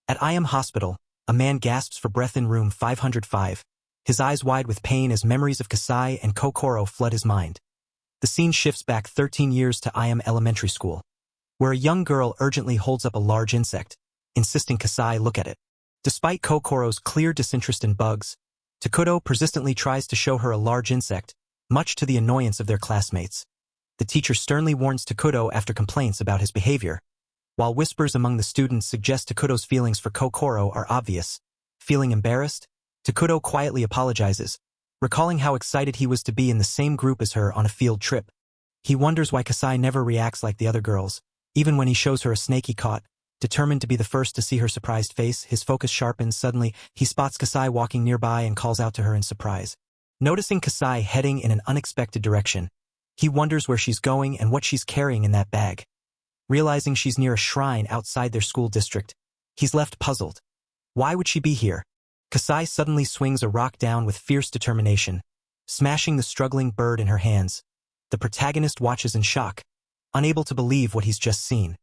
At IM Hospital, a man gasps for breath in room 505, his eyes wide with pain as memories of Kasai and Kokoro flood his mind. The scene shifts back 13 years to IM Elementary School, where a young girl urgently holds up a large insect, insisting Kasai look at it. Despite Kokoro's clear disinterest in bugs, Takuto persistently tries to show her a large insect, much to the annoyance of their classmates. The teacher sternly warns Takuto after complaints about his behavior, while whispers among the students suggest Takuto's feelings for Kokoro are obvious. Feeling embarrassed, Takuto quietly apologizes, recalling how excited he was to be in the same group as her on a field trip. He wonders why Kasai never reacts like the other girls, even when he shows her a snake he caught. Determined to be the first to see her surprised face, his focus sharpens. Suddenly, he spots Kasai walking nearby and calls out to her in surprise. Noticing Kasai heading in an unexpected direction, he wonders where she's going and what she's carrying in that bag. Realizing she's near a shrine outside their school district, he's left puzzled. Why would she be here? Kasai suddenly swings a rock down with fierce determination, smashing the struggling bird in her hands. The protagonist watches in shock, unable to believe what he's just seen.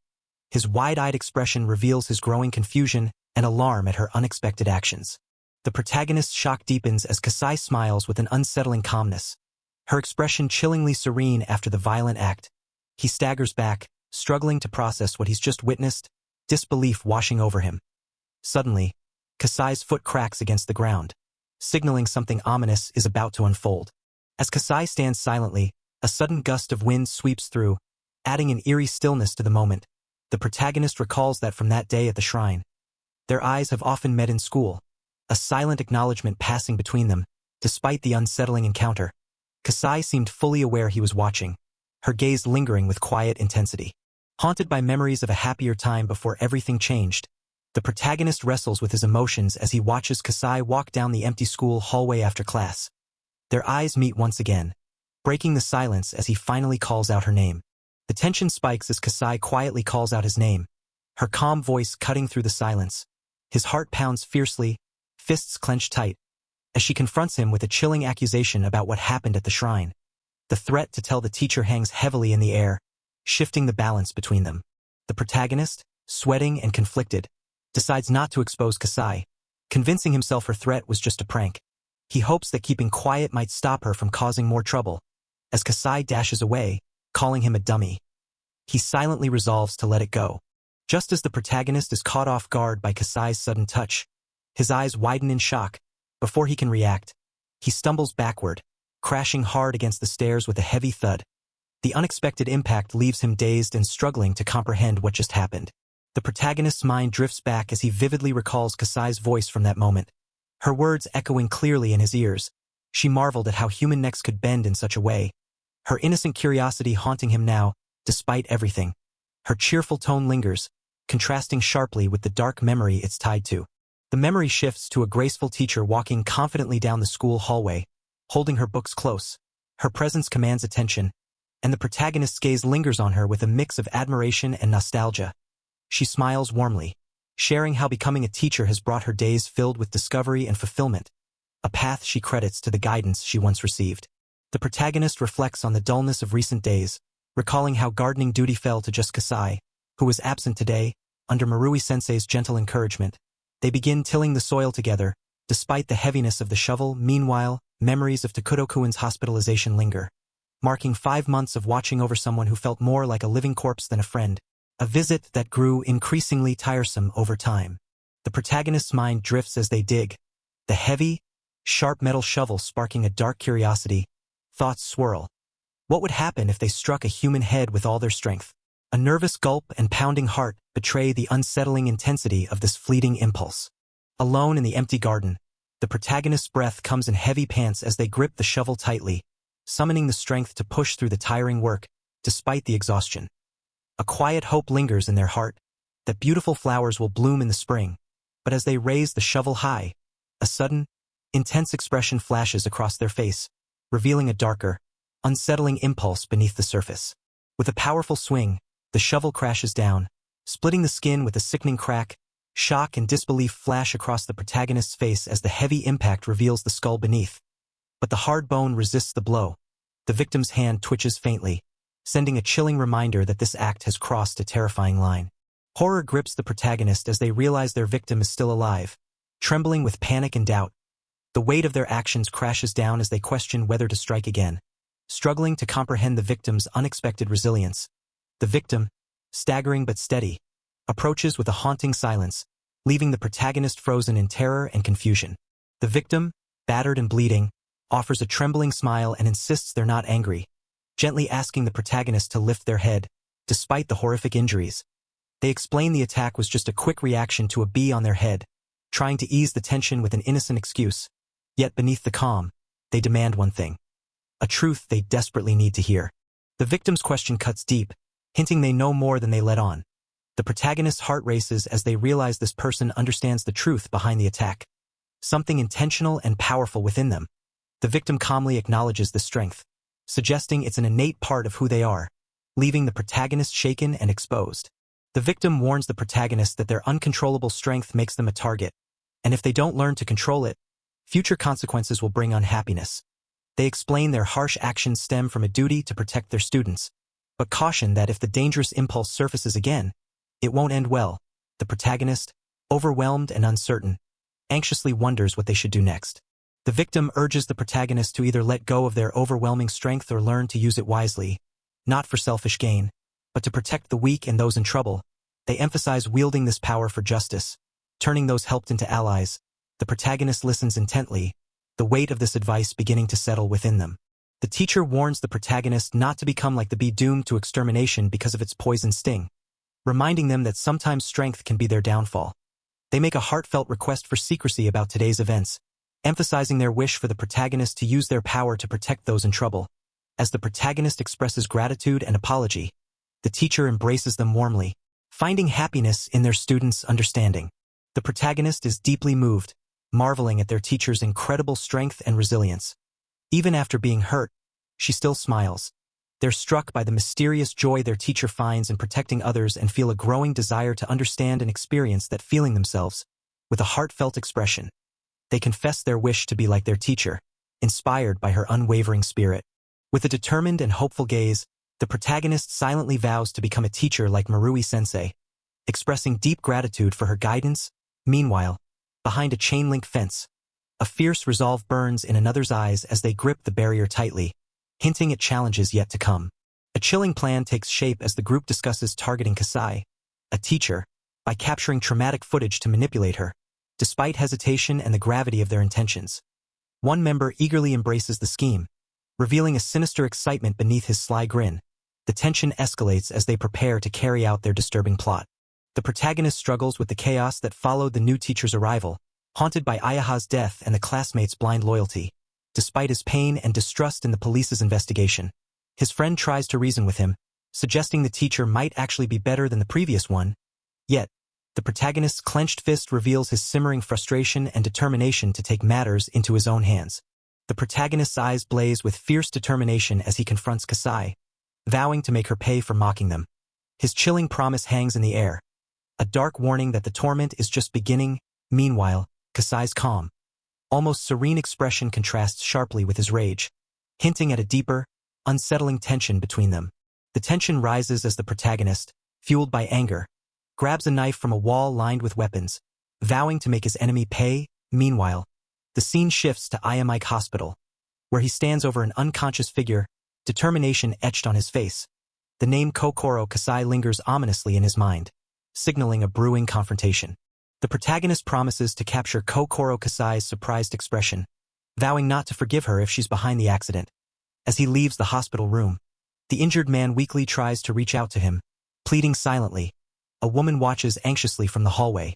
His wide-eyed expression reveals his growing confusion and alarm at her unexpected actions. The protagonist's shock deepens as Kasai smiles with an unsettling calmness, her expression chillingly serene after the violent act. He staggers back, struggling to process what he's just witnessed, disbelief washing over him. Suddenly, Kasai's foot cracks against the ground, signaling something ominous is about to unfold. As Kasai stands silently, a sudden gust of wind sweeps through, adding an eerie stillness to the moment. The protagonist recalls that from that day at the shrine, their eyes have often met in school, a silent acknowledgement passing between them, despite the unsettling encounter. Kasai seemed fully aware he was watching, her gaze lingering with quiet intensity. Haunted by memories of a happier time before everything changed, the protagonist wrestles with his emotions as he watches Kasai walk down the empty school hallway after class. Their eyes meet once again, breaking the silence as he finally calls out her name. The tension spikes as Kasai quietly calls out his name, her calm voice cutting through the silence. His heart pounds fiercely, fists clenched tight, as she confronts him with a chilling accusation about what happened at the shrine. The threat to tell the teacher hangs heavily in the air, shifting the balance between them. The protagonist, sweating and conflicted, decides not to expose Kasai, convincing himself her threat was just a prank. He hopes that keeping quiet might stop her from causing more trouble. As Kasai dashes away, calling him a dummy, he silently resolves to let it go. Just as the protagonist is caught off guard by Kasai's sudden touch, his eyes widen in shock. Before he can react, he stumbles backward, crashing hard against the stairs with a heavy thud. The unexpected impact leaves him dazed and struggling to comprehend what just happened. The protagonist's mind drifts back as he vividly recalls Kasai's voice from that moment, her words echoing clearly in his ears. She marveled at how human necks could bend in such a way, her innocent curiosity haunting him now, despite everything. Her cheerful tone lingers, contrasting sharply with the dark memory it's tied to. The memory shifts to a graceful teacher walking confidently down the school hallway, holding her books close. Her presence commands attention, and the protagonist's gaze lingers on her with a mix of admiration and nostalgia. She smiles warmly, sharing how becoming a teacher has brought her days filled with discovery and fulfillment, a path she credits to the guidance she once received. The protagonist reflects on the dullness of recent days, recalling how gardening duty fell to just Kasai, who was absent today. Under Marui-sensei's gentle encouragement, they begin tilling the soil together, despite the heaviness of the shovel. Meanwhile, memories of Takuto-kun's hospitalization linger, marking 5 months of watching over someone who felt more like a living corpse than a friend, a visit that grew increasingly tiresome over time. The protagonist's mind drifts as they dig, the heavy, sharp metal shovel sparking a dark curiosity. Thoughts swirl. What would happen if they struck a human head with all their strength? A nervous gulp and pounding heart betray the unsettling intensity of this fleeting impulse. Alone in the empty garden, the protagonist's breath comes in heavy pants as they grip the shovel tightly, summoning the strength to push through the tiring work, despite the exhaustion. A quiet hope lingers in their heart, that beautiful flowers will bloom in the spring, but as they raise the shovel high, a sudden, intense expression flashes across their face, revealing a darker, unsettling impulse beneath the surface. With a powerful swing, the shovel crashes down, splitting the skin with a sickening crack. Shock and disbelief flash across the protagonist's face as the heavy impact reveals the skull beneath. But the hard bone resists the blow. The victim's hand twitches faintly, sending a chilling reminder that this act has crossed a terrifying line. Horror grips the protagonist as they realize their victim is still alive. Trembling with panic and doubt, the weight of their actions crashes down as they question whether to strike again. Struggling to comprehend the victim's unexpected resilience, the victim, staggering but steady, approaches with a haunting silence, leaving the protagonist frozen in terror and confusion. The victim, battered and bleeding, offers a trembling smile and insists they're not angry, gently asking the protagonist to lift their head, despite the horrific injuries. They explain the attack was just a quick reaction to a bee on their head, trying to ease the tension with an innocent excuse. Yet beneath the calm, they demand one thing. A truth they desperately need to hear. The victim's question cuts deep, hinting they know more than they let on. The protagonist's heart races as they realize this person understands the truth behind the attack. Something intentional and powerful within them. The victim calmly acknowledges the strength, suggesting it's an innate part of who they are, leaving the protagonist shaken and exposed. The victim warns the protagonist that their uncontrollable strength makes them a target, and if they don't learn to control it, future consequences will bring unhappiness. They explain their harsh actions stem from a duty to protect their students, but caution that if the dangerous impulse surfaces again, it won't end well. The protagonist, overwhelmed and uncertain, anxiously wonders what they should do next. The victim urges the protagonist to either let go of their overwhelming strength or learn to use it wisely, not for selfish gain, but to protect the weak and those in trouble. They emphasize wielding this power for justice, turning those helped into allies. The protagonist listens intently, the weight of this advice beginning to settle within them. The teacher warns the protagonist not to become like the bee doomed to extermination because of its poison sting, reminding them that sometimes strength can be their downfall. They make a heartfelt request for secrecy about today's events, emphasizing their wish for the protagonist to use their power to protect those in trouble. As the protagonist expresses gratitude and apology, the teacher embraces them warmly, finding happiness in their students' understanding. The protagonist is deeply moved, marveling at their teacher's incredible strength and resilience. Even after being hurt, she still smiles. They're struck by the mysterious joy their teacher finds in protecting others and feel a growing desire to understand and experience that feeling themselves. With a heartfelt expression, they confess their wish to be like their teacher, inspired by her unwavering spirit. With a determined and hopeful gaze, the protagonist silently vows to become a teacher like Marui-sensei, expressing deep gratitude for her guidance. Meanwhile, behind a chain-link fence, a fierce resolve burns in another's eyes as they grip the barrier tightly, hinting at challenges yet to come. A chilling plan takes shape as the group discusses targeting Kasai, a teacher, by capturing traumatic footage to manipulate her, despite hesitation and the gravity of their intentions. One member eagerly embraces the scheme, revealing a sinister excitement beneath his sly grin. The tension escalates as they prepare to carry out their disturbing plot. The protagonist struggles with the chaos that followed the new teacher's arrival, haunted by Ayaha's death and the classmates' blind loyalty. Despite his pain and distrust in the police's investigation, his friend tries to reason with him, suggesting the teacher might actually be better than the previous one. Yet, the protagonist's clenched fist reveals his simmering frustration and determination to take matters into his own hands. The protagonist's eyes blaze with fierce determination as he confronts Kasai, vowing to make her pay for mocking them. His chilling promise hangs in the air, a dark warning that the torment is just beginning. Meanwhile, Kasai's calm, almost serene expression contrasts sharply with his rage, hinting at a deeper, unsettling tension between them. The tension rises as the protagonist, fueled by anger, grabs a knife from a wall lined with weapons, vowing to make his enemy pay. Meanwhile, the scene shifts to IThe Hospital, where he stands over an unconscious figure, determination etched on his face. The name Kokoro Kasai lingers ominously in his mind, signaling a brewing confrontation. The protagonist promises to capture Kokoro Kasai's surprised expression, vowing not to forgive her if she's behind the accident. As he leaves the hospital room, the injured man weakly tries to reach out to him, pleading silently. A woman watches anxiously from the hallway,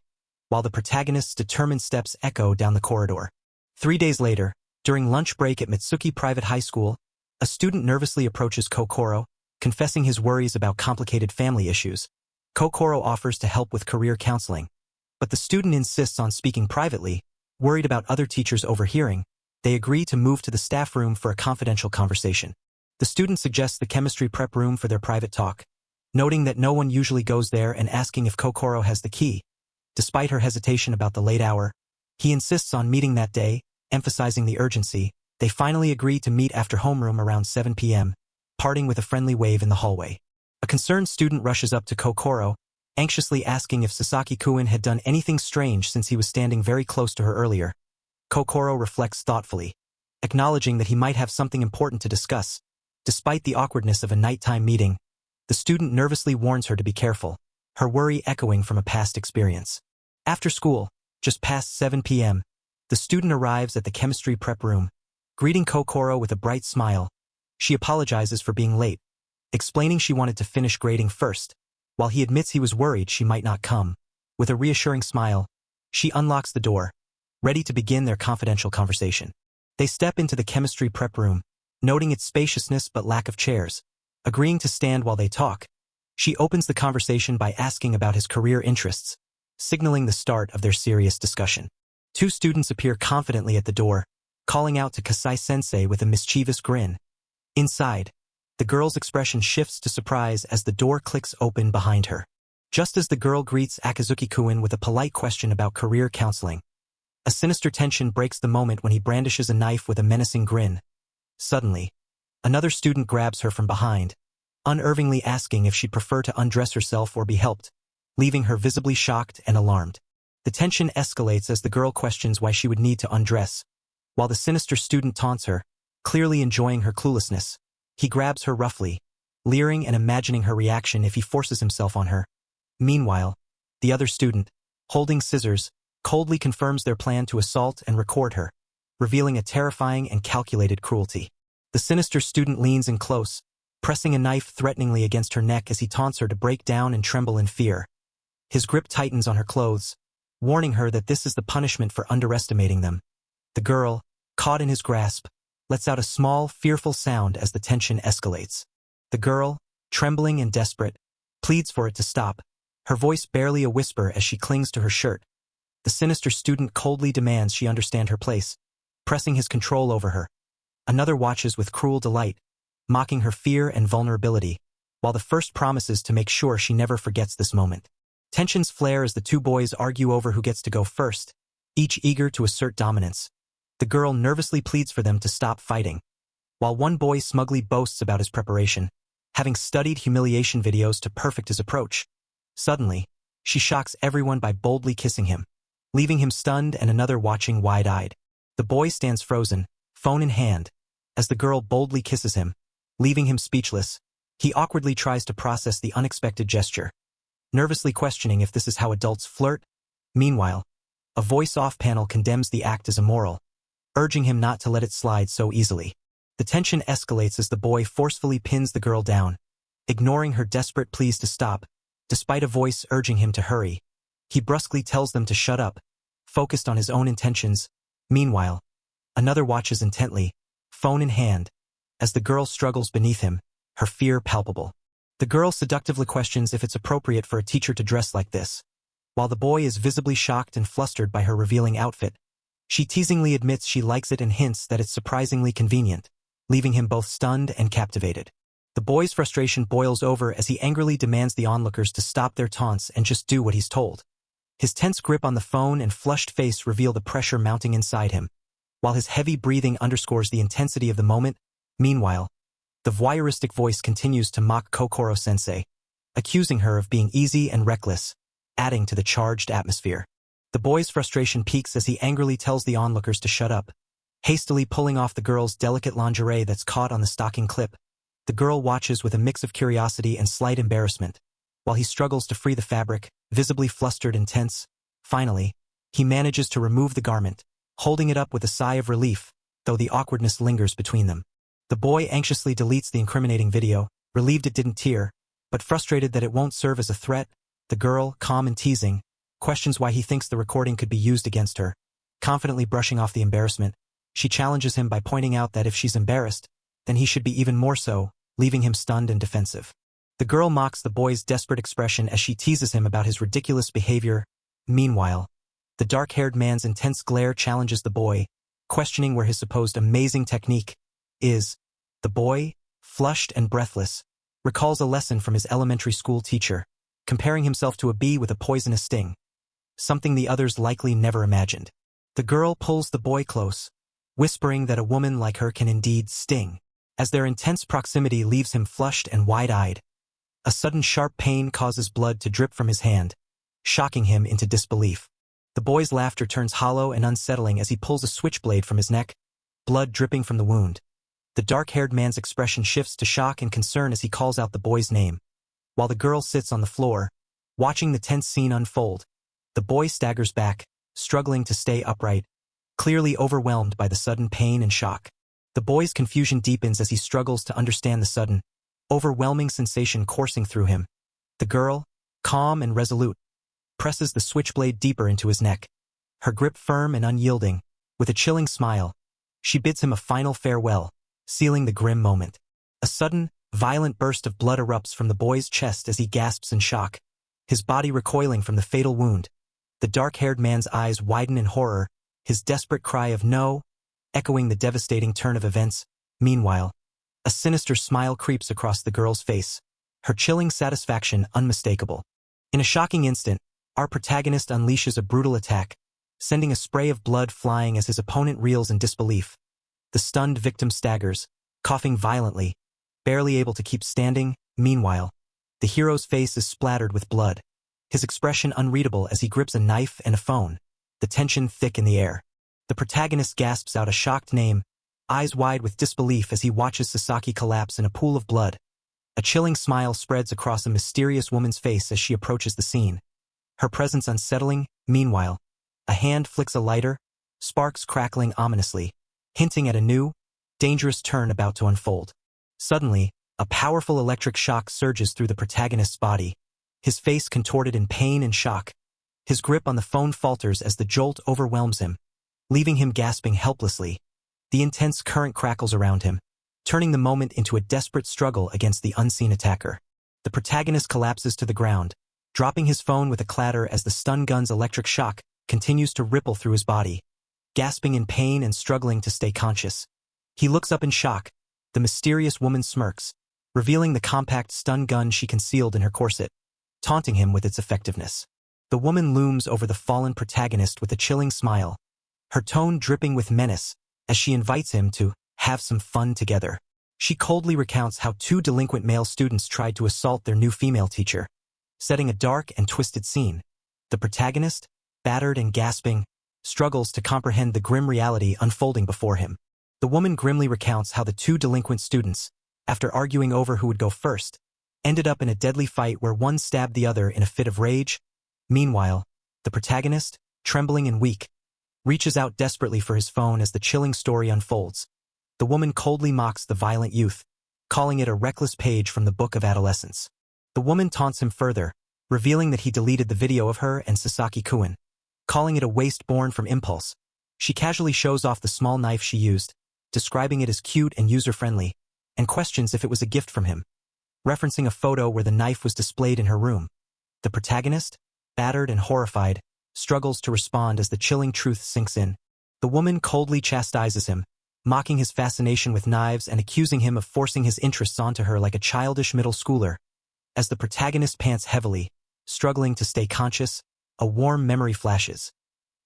while the protagonist's determined steps echo down the corridor. 3 days later, during lunch break at Mitsuki Private High School, a student nervously approaches Kokoro, confessing his worries about complicated family issues. Kokoro offers to help with career counseling, but the student insists on speaking privately. Worried about other teachers overhearing, they agree to move to the staff room for a confidential conversation. The student suggests the chemistry prep room for their private talk, noting that no one usually goes there and asking if Kokoro has the key. Despite her hesitation about the late hour, he insists on meeting that day, emphasizing the urgency. They finally agree to meet after homeroom around 7 p.m., parting with a friendly wave in the hallway. A concerned student rushes up to Kokoro, anxiously asking if Sasaki-kun had done anything strange since he was standing very close to her earlier. Kokoro reflects thoughtfully, acknowledging that he might have something important to discuss. Despite the awkwardness of a nighttime meeting, the student nervously warns her to be careful, her worry echoing from a past experience. After school, just past 7 p.m., the student arrives at the chemistry prep room. Greeting Kokoro with a bright smile, she apologizes for being late, explaining she wanted to finish grading first, while he admits he was worried she might not come. With a reassuring smile, she unlocks the door, ready to begin their confidential conversation. They step into the chemistry prep room, noting its spaciousness but lack of chairs. Agreeing to stand while they talk, she opens the conversation by asking about his career interests, signaling the start of their serious discussion. Two students appear confidently at the door, calling out to Kasai-sensei with a mischievous grin. Inside, the girl's expression shifts to surprise as the door clicks open behind her. Just as the girl greets Akazuki-kun with a polite question about career counseling, a sinister tension breaks the moment when he brandishes a knife with a menacing grin. Suddenly, another student grabs her from behind, unnervingly asking if she'd prefer to undress herself or be helped, leaving her visibly shocked and alarmed. The tension escalates as the girl questions why she would need to undress, while the sinister student taunts her, clearly enjoying her cluelessness. He grabs her roughly, leering and imagining her reaction if he forces himself on her. Meanwhile, the other student, holding scissors, coldly confirms their plan to assault and record her, revealing a terrifying and calculated cruelty. The sinister student leans in close, pressing a knife threateningly against her neck as he taunts her to break down and tremble in fear. His grip tightens on her clothes, warning her that this is the punishment for underestimating them. The girl, caught in his grasp, lets out a small, fearful sound as the tension escalates. The girl, trembling and desperate, pleads for it to stop, her voice barely a whisper as she clings to her shirt. The sinister student coldly demands she understand her place, pressing his control over her. Another watches with cruel delight, mocking her fear and vulnerability, while the first promises to make sure she never forgets this moment. Tensions flare as the two boys argue over who gets to go first, each eager to assert dominance. The girl nervously pleads for them to stop fighting, while one boy smugly boasts about his preparation, having studied humiliation videos to perfect his approach. Suddenly, she shocks everyone by boldly kissing him, leaving him stunned and another watching wide-eyed. The boy stands frozen, phone in hand, as the girl boldly kisses him, leaving him speechless. He awkwardly tries to process the unexpected gesture, nervously questioning if this is how adults flirt. Meanwhile, a voice off panel condemns the act as immoral, urging him not to let it slide so easily. The tension escalates as the boy forcefully pins the girl down, ignoring her desperate pleas to stop, despite a voice urging him to hurry. He brusquely tells them to shut up, focused on his own intentions. Meanwhile, another watches intently, phone in hand, as the girl struggles beneath him, her fear palpable. The girl seductively questions if it's appropriate for a teacher to dress like this, while the boy is visibly shocked and flustered by her revealing outfit. She teasingly admits she likes it and hints that it's surprisingly convenient, leaving him both stunned and captivated. The boy's frustration boils over as he angrily demands the onlookers to stop their taunts and just do what he's told. His tense grip on the phone and flushed face reveal the pressure mounting inside him, while his heavy breathing underscores the intensity of the moment. Meanwhile, the voyeuristic voice continues to mock Kokoro-sensei, accusing her of being easy and reckless, adding to the charged atmosphere. The boy's frustration peaks as he angrily tells the onlookers to shut up, hastily pulling off the girl's delicate lingerie that's caught on the stocking clip. The girl watches with a mix of curiosity and slight embarrassment, while he struggles to free the fabric, visibly flustered and tense. Finally, he manages to remove the garment, holding it up with a sigh of relief, though the awkwardness lingers between them. The boy anxiously deletes the incriminating video, relieved it didn't tear, but frustrated that it won't serve as a threat. The girl, calm and teasing, questions why he thinks the recording could be used against her. Confidently brushing off the embarrassment, she challenges him by pointing out that if she's embarrassed, then he should be even more so, leaving him stunned and defensive. The girl mocks the boy's desperate expression as she teases him about his ridiculous behavior. Meanwhile, the dark-haired man's intense glare challenges the boy, questioning where his supposed amazing technique is. The boy, flushed and breathless, recalls a lesson from his elementary school teacher, comparing himself to a bee with a poisonous sting, something the others likely never imagined. The girl pulls the boy close, whispering that a woman like her can indeed sting, as their intense proximity leaves him flushed and wide-eyed. A sudden sharp pain causes blood to drip from his hand, shocking him into disbelief. The boy's laughter turns hollow and unsettling as he pulls a switchblade from his neck, blood dripping from the wound. The dark-haired man's expression shifts to shock and concern as he calls out the boy's name. While the girl sits on the floor, watching the tense scene unfold, the boy staggers back, struggling to stay upright, clearly overwhelmed by the sudden pain and shock. The boy's confusion deepens as he struggles to understand the sudden, overwhelming sensation coursing through him. The girl, calm and resolute, presses the switchblade deeper into his neck. Her grip firm and unyielding, with a chilling smile, she bids him a final farewell, sealing the grim moment. A sudden, violent burst of blood erupts from the boy's chest as he gasps in shock, his body recoiling from the fatal wound. The dark-haired man's eyes widen in horror, his desperate cry of no, echoing the devastating turn of events. Meanwhile, a sinister smile creeps across the girl's face, her chilling satisfaction unmistakable. In a shocking instant, our protagonist unleashes a brutal attack, sending a spray of blood flying as his opponent reels in disbelief. The stunned victim staggers, coughing violently, barely able to keep standing. Meanwhile, the hero's face is splattered with blood, his expression unreadable as he grips a knife and a phone, the tension thick in the air. The protagonist gasps out a shocked name, eyes wide with disbelief as he watches Sasaki collapse in a pool of blood. A chilling smile spreads across a mysterious woman's face as she approaches the scene, her presence unsettling. Meanwhile, a hand flicks a lighter, sparks crackling ominously, hinting at a new, dangerous turn about to unfold. Suddenly, a powerful electric shock surges through the protagonist's body, his face contorted in pain and shock. His grip on the phone falters as the jolt overwhelms him, leaving him gasping helplessly. The intense current crackles around him, turning the moment into a desperate struggle against the unseen attacker. The protagonist collapses to the ground, dropping his phone with a clatter as the stun gun's electric shock continues to ripple through his body. Gasping in pain and struggling to stay conscious, he looks up in shock. The mysterious woman smirks, revealing the compact stun gun she concealed in her corset, taunting him with its effectiveness. The woman looms over the fallen protagonist with a chilling smile, her tone dripping with menace as she invites him to have some fun together. She coldly recounts how two delinquent male students tried to assault their new female teacher, setting a dark and twisted scene. The protagonist, battered and gasping, struggles to comprehend the grim reality unfolding before him. The woman grimly recounts how the two delinquent students, after arguing over who would go first, ended up in a deadly fight where one stabbed the other in a fit of rage. Meanwhile, the protagonist, trembling and weak, reaches out desperately for his phone as the chilling story unfolds. The woman coldly mocks the violent youth, calling it a reckless page from the book of adolescence. The woman taunts him further, revealing that he deleted the video of her and Sasaki-kun, calling it a waste born from impulse. She casually shows off the small knife she used, describing it as cute and user-friendly, and questions if it was a gift from him, referencing a photo where the knife was displayed in her room. The protagonist, battered and horrified, struggles to respond as the chilling truth sinks in. The woman coldly chastises him, mocking his fascination with knives and accusing him of forcing his interests onto her like a childish middle schooler. As the protagonist pants heavily, struggling to stay conscious, a warm memory flashes.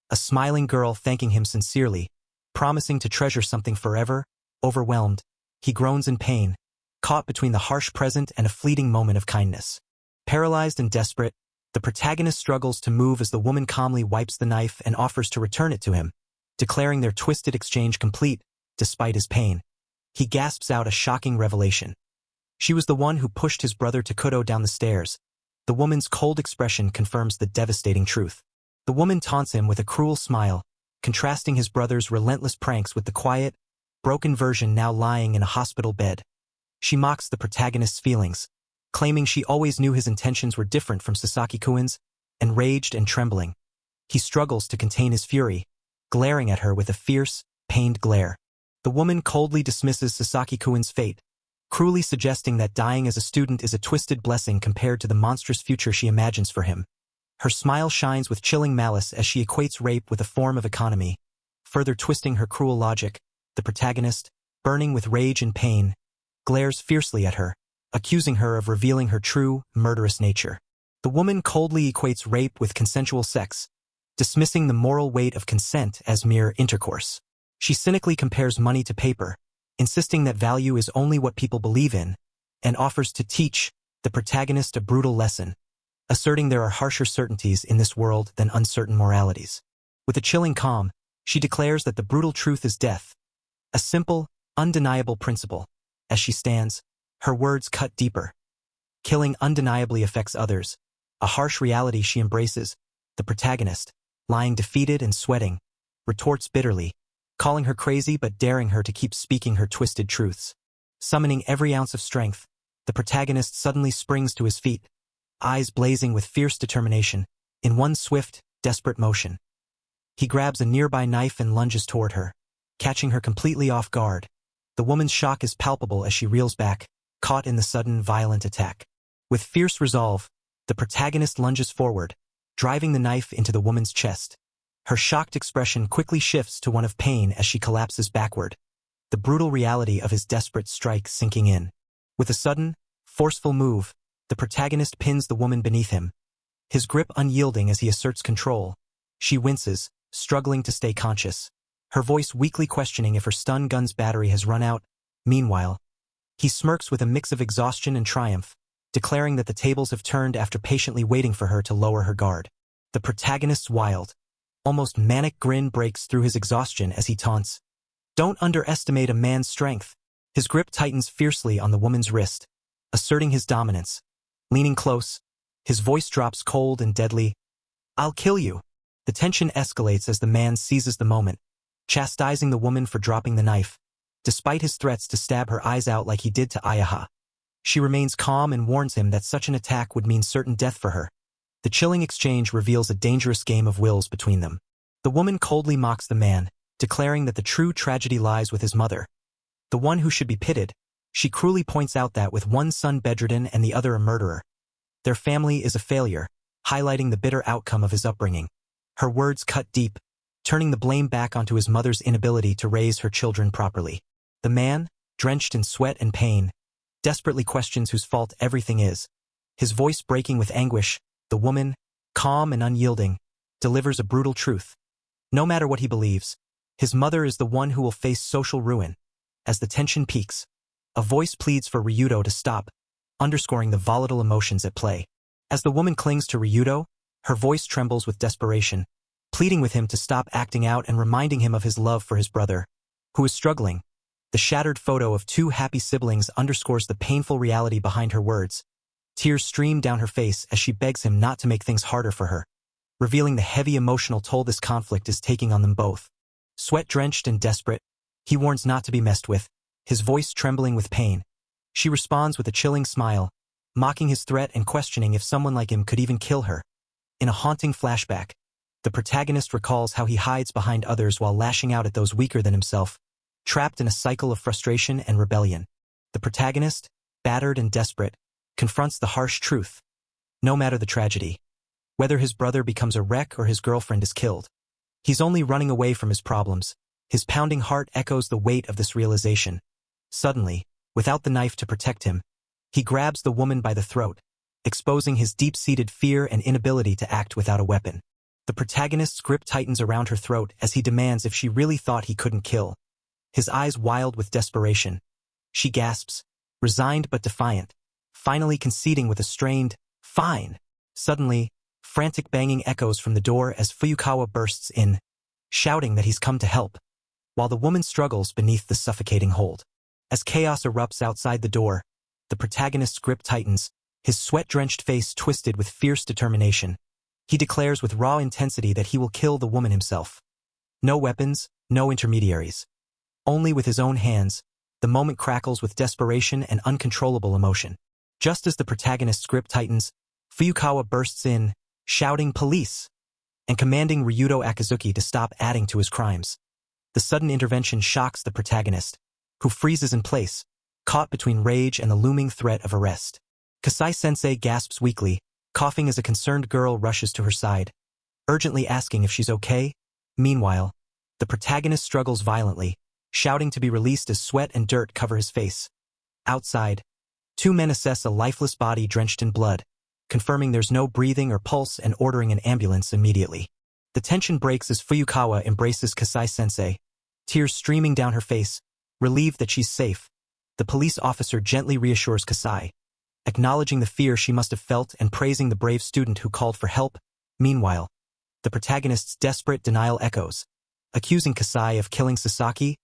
A smiling girl thanking him sincerely, promising to treasure something forever. Overwhelmed, he groans in pain, caught between the harsh present and a fleeting moment of kindness. Paralyzed and desperate, the protagonist struggles to move as the woman calmly wipes the knife and offers to return it to him, declaring their twisted exchange complete, despite his pain. He gasps out a shocking revelation. She was the one who pushed his brother Takuto down the stairs. The woman's cold expression confirms the devastating truth. The woman taunts him with a cruel smile, contrasting his brother's relentless pranks with the quiet, broken version now lying in a hospital bed. She mocks the protagonist's feelings, claiming she always knew his intentions were different from Sasaki-kun's. Enraged and trembling, he struggles to contain his fury, glaring at her with a fierce, pained glare. The woman coldly dismisses Sasaki-kun's fate, cruelly suggesting that dying as a student is a twisted blessing compared to the monstrous future she imagines for him. Her smile shines with chilling malice as she equates rape with a form of economy, further twisting her cruel logic. The protagonist, burning with rage and pain, glares fiercely at her, accusing her of revealing her true, murderous nature. The woman coldly equates rape with consensual sex, dismissing the moral weight of consent as mere intercourse. She cynically compares money to paper, insisting that value is only what people believe in, and offers to teach the protagonist a brutal lesson, asserting there are harsher certainties in this world than uncertain moralities. With a chilling calm, she declares that the brutal truth is death, a simple, undeniable principle. As she stands, her words cut deeper. Killing undeniably affects others, a harsh reality she embraces. The protagonist, lying defeated and sweating, retorts bitterly, calling her crazy but daring her to keep speaking her twisted truths. Summoning every ounce of strength, the protagonist suddenly springs to his feet, eyes blazing with fierce determination, in one swift, desperate motion. He grabs a nearby knife and lunges toward her, catching her completely off guard. The woman's shock is palpable as she reels back, caught in the sudden, violent attack. With fierce resolve, the protagonist lunges forward, driving the knife into the woman's chest. Her shocked expression quickly shifts to one of pain as she collapses backward, the brutal reality of his desperate strike sinking in. With a sudden, forceful move, the protagonist pins the woman beneath him, his grip unyielding as he asserts control. She winces, struggling to stay conscious, her voice weakly questioning if her stun gun's battery has run out. Meanwhile, he smirks with a mix of exhaustion and triumph, declaring that the tables have turned after patiently waiting for her to lower her guard. The protagonist's wild, almost manic grin breaks through his exhaustion as he taunts, "Don't underestimate a man's strength." His grip tightens fiercely on the woman's wrist, asserting his dominance. Leaning close, his voice drops cold and deadly, "I'll kill you." The tension escalates as the man seizes the moment, chastising the woman for dropping the knife, despite his threats to stab her eyes out like he did to IThe. She remains calm and warns him that such an attack would mean certain death for her. The chilling exchange reveals a dangerous game of wills between them. The woman coldly mocks the man, declaring that the true tragedy lies with his mother, the one who should be pitied. She cruelly points out that with one son bedridden and the other a murderer, their family is a failure, highlighting the bitter outcome of his upbringing. Her words cut deep, turning the blame back onto his mother's inability to raise her children properly. The man, drenched in sweat and pain, desperately questions whose fault everything is. His voice breaking with anguish, the woman, calm and unyielding, delivers a brutal truth. No matter what he believes, his mother is the one who will face social ruin. As the tension peaks, a voice pleads for Ryudo to stop, underscoring the volatile emotions at play. As the woman clings to Ryudo, her voice trembles with desperation, pleading with him to stop acting out and reminding him of his love for his brother, who is struggling. The shattered photo of two happy siblings underscores the painful reality behind her words. Tears stream down her face as she begs him not to make things harder for her, revealing the heavy emotional toll this conflict is taking on them both. Sweat-drenched and desperate, he warns not to be messed with, his voice trembling with pain. She responds with a chilling smile, mocking his threat and questioning if someone like him could even kill her. In a haunting flashback, the protagonist recalls how he hides behind others while lashing out at those weaker than himself, trapped in a cycle of frustration and rebellion. The protagonist, battered and desperate, confronts the harsh truth. No matter the tragedy, whether his brother becomes a wreck or his girlfriend is killed, he's only running away from his problems. His pounding heart echoes the weight of this realization. Suddenly, without the knife to protect him, he grabs the woman by the throat, exposing his deep-seated fear and inability to act without a weapon. The protagonist's grip tightens around her throat as he demands if she really thought he couldn't kill. His eyes wild with desperation. She gasps, resigned but defiant, finally conceding with a strained, "Fine." Suddenly, frantic banging echoes from the door as Fuyukawa bursts in, shouting that he's come to help, while the woman struggles beneath the suffocating hold. As chaos erupts outside the door, the protagonist's grip tightens, his sweat-drenched face twisted with fierce determination. He declares with raw intensity that he will kill the woman himself. No weapons, no intermediaries. Only with his own hands. The moment crackles with desperation and uncontrollable emotion. Just as the protagonist's grip tightens, Fuyukawa bursts in, shouting "Police!" and commanding Ryudo Akizuki to stop adding to his crimes. The sudden intervention shocks the protagonist, who freezes in place, caught between rage and the looming threat of arrest. Kasai-sensei gasps weakly, coughing as a concerned girl rushes to her side, urgently asking if she's okay. Meanwhile, the protagonist struggles violently, shouting to be released as sweat and dirt cover his face. Outside, two men assess a lifeless body drenched in blood, confirming there's no breathing or pulse and ordering an ambulance immediately. The tension breaks as Fuyukawa embraces Kasai-sensei, tears streaming down her face, relieved that she's safe. The police officer gently reassures Kasai, acknowledging the fear she must have felt and praising the brave student who called for help. Meanwhile, the protagonist's desperate denial echoes, accusing Kasai of killing Sasaki,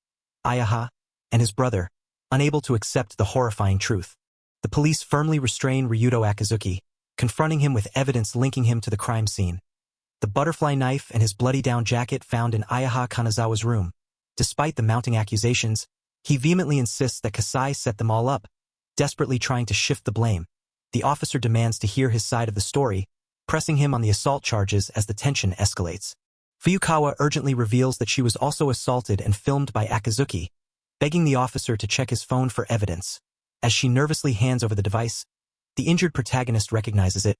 IThe, and his brother, unable to accept the horrifying truth. The police firmly restrain Ryuto Akizuki, confronting him with evidence linking him to the crime scene. The butterfly knife and his bloody down jacket found in IThe Kanazawa's room. Despite the mounting accusations, he vehemently insists that Kasai set them all up, desperately trying to shift the blame. The officer demands to hear his side of the story, pressing him on the assault charges as the tension escalates. Fuyukawa urgently reveals that she was also assaulted and filmed by Akizuki, begging the officer to check his phone for evidence. As she nervously hands over the device, the injured protagonist recognizes it.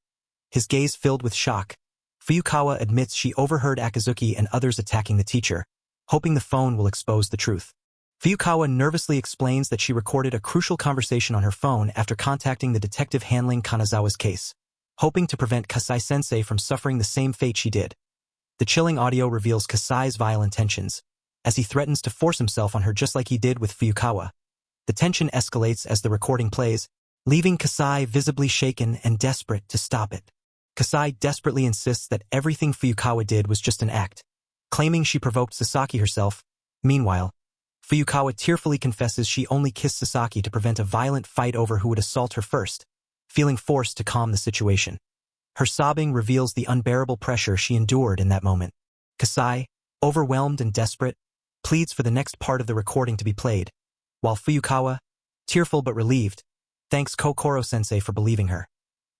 His gaze filled with shock, Fuyukawa admits she overheard Akizuki and others attacking the teacher, hoping the phone will expose the truth. Fuyukawa nervously explains that she recorded a crucial conversation on her phone after contacting the detective handling Kanazawa's case, hoping to prevent Kasai-sensei from suffering the same fate she did. The chilling audio reveals Kasai's vile intentions, as he threatens to force himself on her just like he did with Fuyukawa. The tension escalates as the recording plays, leaving Kasai visibly shaken and desperate to stop it. Kasai desperately insists that everything Fuyukawa did was just an act, claiming she provoked Sasaki herself. Meanwhile, Fuyukawa tearfully confesses she only kissed Sasaki to prevent a violent fight over who would assault her first, feeling forced to calm the situation. Her sobbing reveals the unbearable pressure she endured in that moment. Kasai, overwhelmed and desperate, pleads for the next part of the recording to be played, while Fuyukawa, tearful but relieved, thanks Kokoro-sensei for believing her.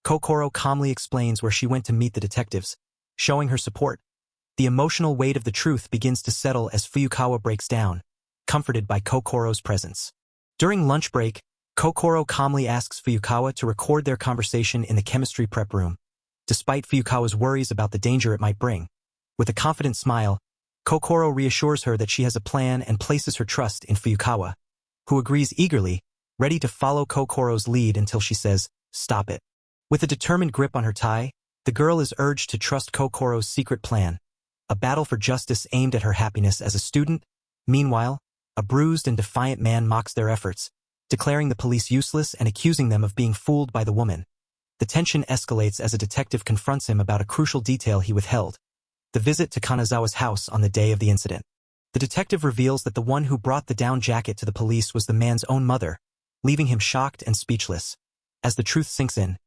Kokoro calmly explains where she went to meet the detectives, showing her support. The emotional weight of the truth begins to settle as Fuyukawa breaks down, comforted by Kokoro's presence. During lunch break, Kokoro calmly asks Fuyukawa to record their conversation in the chemistry prep room, despite Fuyukawa's worries about the danger it might bring. With a confident smile, Kokoro reassures her that she has a plan and places her trust in Fuyukawa, who agrees eagerly, ready to follow Kokoro's lead until she says, "Stop it." With a determined grip on her tie, the girl is urged to trust Kokoro's secret plan, a battle for justice aimed at her happiness as a student. Meanwhile, a bruised and defiant man mocks their efforts, declaring the police useless and accusing them of being fooled by the woman. The tension escalates as a detective confronts him about a crucial detail he withheld: the visit to Kanazawa's house on the day of the incident. The detective reveals that the one who brought the down jacket to the police was the man's own mother, leaving him shocked and speechless. As the truth sinks in,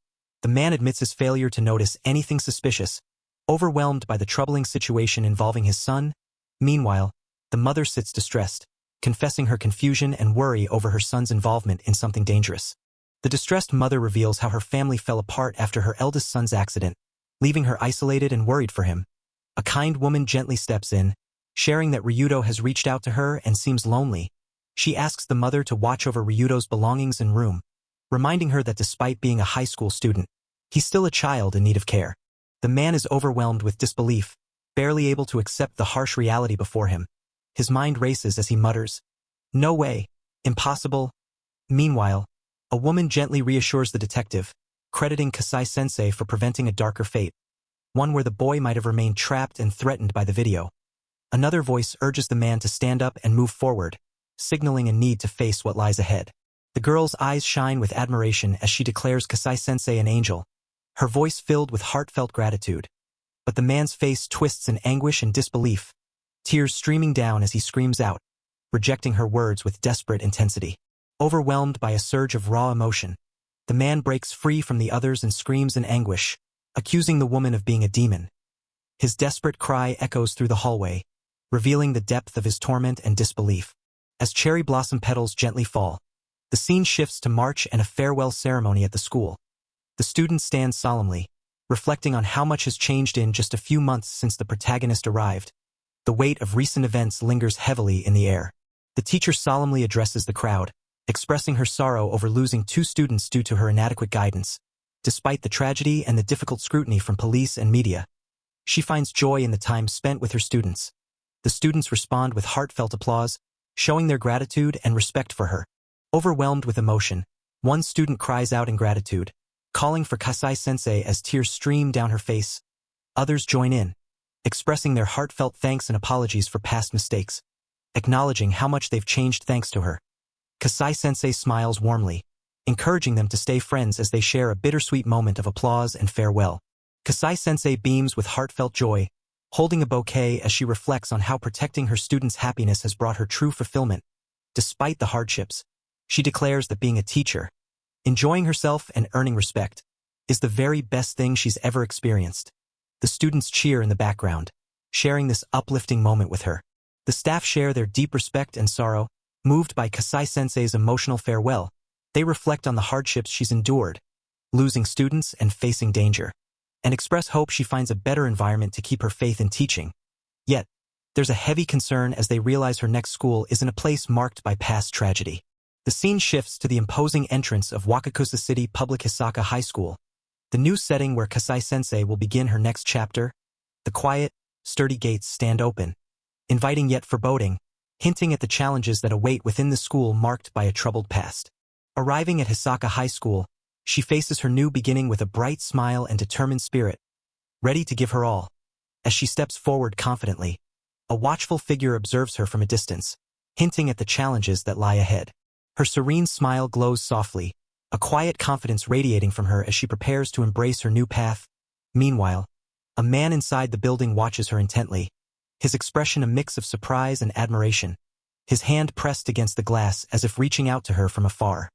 the man admits his failure to notice anything suspicious, overwhelmed by the troubling situation involving his son. Meanwhile, the mother sits distressed, confessing her confusion and worry over her son's involvement in something dangerous. The distressed mother reveals how her family fell apart after her eldest son's accident, leaving her isolated and worried for him. A kind woman gently steps in, sharing that Ryuto has reached out to her and seems lonely. She asks the mother to watch over Ryuto's belongings and room, reminding her that despite being a high school student, he's still a child in need of care. The man is overwhelmed with disbelief, barely able to accept the harsh reality before him. His mind races as he mutters, "No way, impossible." Meanwhile, a woman gently reassures the detective, crediting Kasai-sensei for preventing a darker fate, one where the boy might have remained trapped and threatened by the video. Another voice urges the man to stand up and move forward, signaling a need to face what lies ahead. The girl's eyes shine with admiration as she declares Kasai-sensei an angel, her voice filled with heartfelt gratitude. But the man's face twists in anguish and disbelief, tears streaming down as he screams out, rejecting her words with desperate intensity. Overwhelmed by a surge of raw emotion, the man breaks free from the others and screams in anguish, accusing the woman of being a demon. His desperate cry echoes through the hallway, revealing the depth of his torment and disbelief. As cherry blossom petals gently fall, the scene shifts to March and a farewell ceremony at the school. The students stand solemnly, reflecting on how much has changed in just a few months since the protagonist arrived. The weight of recent events lingers heavily in the air. The teacher solemnly addresses the crowd, expressing her sorrow over losing 2 students due to her inadequate guidance. Despite the tragedy and the difficult scrutiny from police and media, she finds joy in the time spent with her students. The students respond with heartfelt applause, showing their gratitude and respect for her. Overwhelmed with emotion, one student cries out in gratitude, calling for Kasai-sensei as tears stream down her face. Others join in, expressing their heartfelt thanks and apologies for past mistakes, acknowledging how much they've changed thanks to her. Kasai-sensei smiles warmly, encouraging them to stay friends as they share a bittersweet moment of applause and farewell. Kasai-sensei beams with heartfelt joy, holding a bouquet as she reflects on how protecting her students' happiness has brought her true fulfillment. Despite the hardships, she declares that being a teacher, enjoying herself and earning respect, is the very best thing she's ever experienced. The students cheer in the background, sharing this uplifting moment with her. The staff share their deep respect and sorrow, moved by Kasai-sensei's emotional farewell. They reflect on the hardships she's endured, losing students and facing danger, and express hope she finds a better environment to keep her faith in teaching. Yet, there's a heavy concern as they realize her next school isn't a place marked by past tragedy. The scene shifts to the imposing entrance of Wakakusa City Public Hisaka High School, the new setting where Kasai-sensei will begin her next chapter. The quiet, sturdy gates stand open, inviting yet foreboding, hinting at the challenges that await within the school marked by a troubled past. Arriving at Hisaka High School, she faces her new beginning with a bright smile and determined spirit, ready to give her all. As she steps forward confidently, a watchful figure observes her from a distance, hinting at the challenges that lie ahead. Her serene smile glows softly, a quiet confidence radiating from her as she prepares to embrace her new path. Meanwhile, a man inside the building watches her intently, his expression a mix of surprise and admiration, his hand pressed against the glass as if reaching out to her from afar.